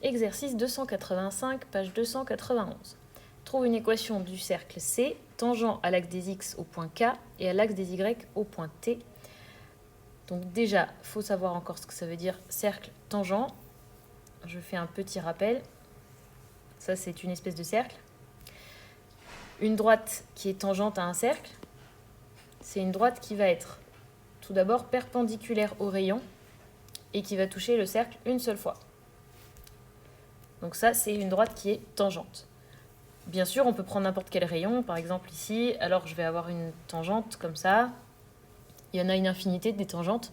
Exercice 285, page 291. Trouve une équation du cercle C, tangent à l'axe des x au point K et à l'axe des y au point T. Donc déjà, il faut savoir encore ce que ça veut dire cercle tangent. Je fais un petit rappel. Ça, c'est une espèce de cercle. Une droite qui est tangente à un cercle, c'est une droite qui va être tout d'abord perpendiculaire au rayon et qui va toucher le cercle une seule fois. Donc ça, c'est une droite qui est tangente. Bien sûr, on peut prendre n'importe quel rayon, par exemple ici, alors je vais avoir une tangente comme ça. Il y en a une infinité des tangentes,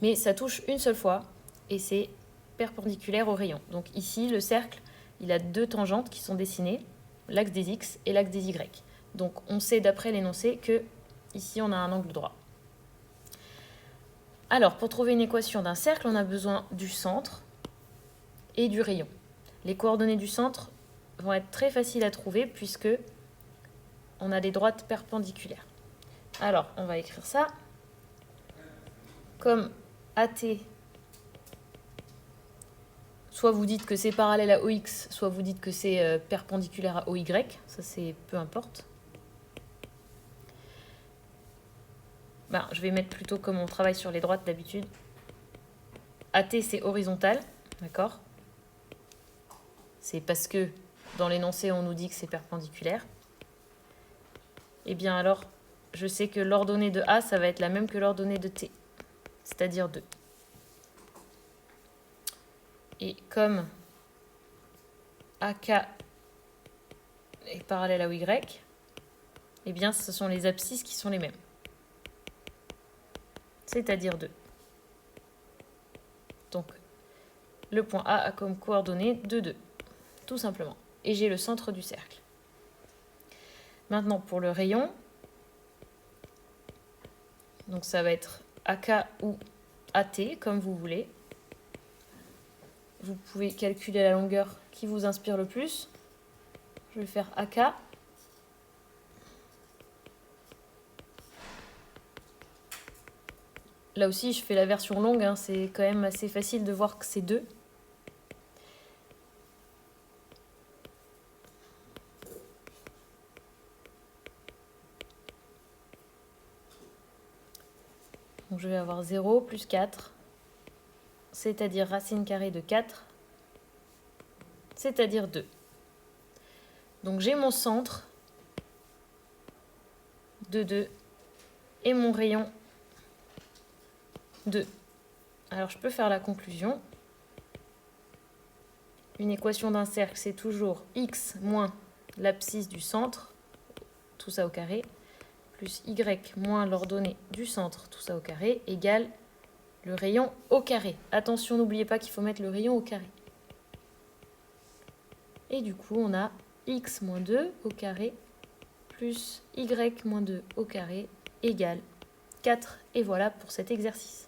mais ça touche une seule fois et c'est perpendiculaire au rayon. Donc ici, le cercle, il a deux tangentes qui sont dessinées, l'axe des x et l'axe des y. Donc on sait d'après l'énoncé que ici on a un angle droit. Alors, pour trouver une équation d'un cercle, on a besoin du centre et du rayon. Les coordonnées du centre vont être très faciles à trouver puisque on a des droites perpendiculaires. Alors, on va écrire ça comme AT, soit vous dites que c'est parallèle à OX, soit vous dites que c'est perpendiculaire à OY, ça c'est peu importe. Je vais mettre plutôt comme on travaille sur les droites d'habitude. AT c'est horizontal, d'accord? C'est parce que dans l'énoncé on nous dit que c'est perpendiculaire. Et bien alors, je sais que l'ordonnée de A, ça va être la même que l'ordonnée de T, c'est-à-dire 2. Et comme AK est parallèle à OY, eh bien ce sont les abscisses qui sont les mêmes, c'est-à-dire 2. Donc le point A a comme coordonnée 2, 2, tout simplement. Et j'ai le centre du cercle. Maintenant pour le rayon, donc ça va être AK ou AT, comme vous voulez. Vous pouvez calculer la longueur qui vous inspire le plus. Je vais faire AK. Là aussi, je fais la version longue, hein, c'est quand même assez facile de voir que c'est 2. Donc je vais avoir 0 plus 4, c'est-à-dire racine carrée de 4, c'est-à-dire 2. Donc j'ai mon centre de 2 et mon rayon 2. Alors je peux faire la conclusion. Une équation d'un cercle, c'est toujours x moins l'abscisse du centre, tout ça au carré, plus y moins l'ordonnée du centre, tout ça au carré, égale le rayon au carré. Attention, n'oubliez pas qu'il faut mettre le rayon au carré. Et du coup, on a x moins 2 au carré plus y moins 2 au carré égale 4. Et voilà pour cet exercice.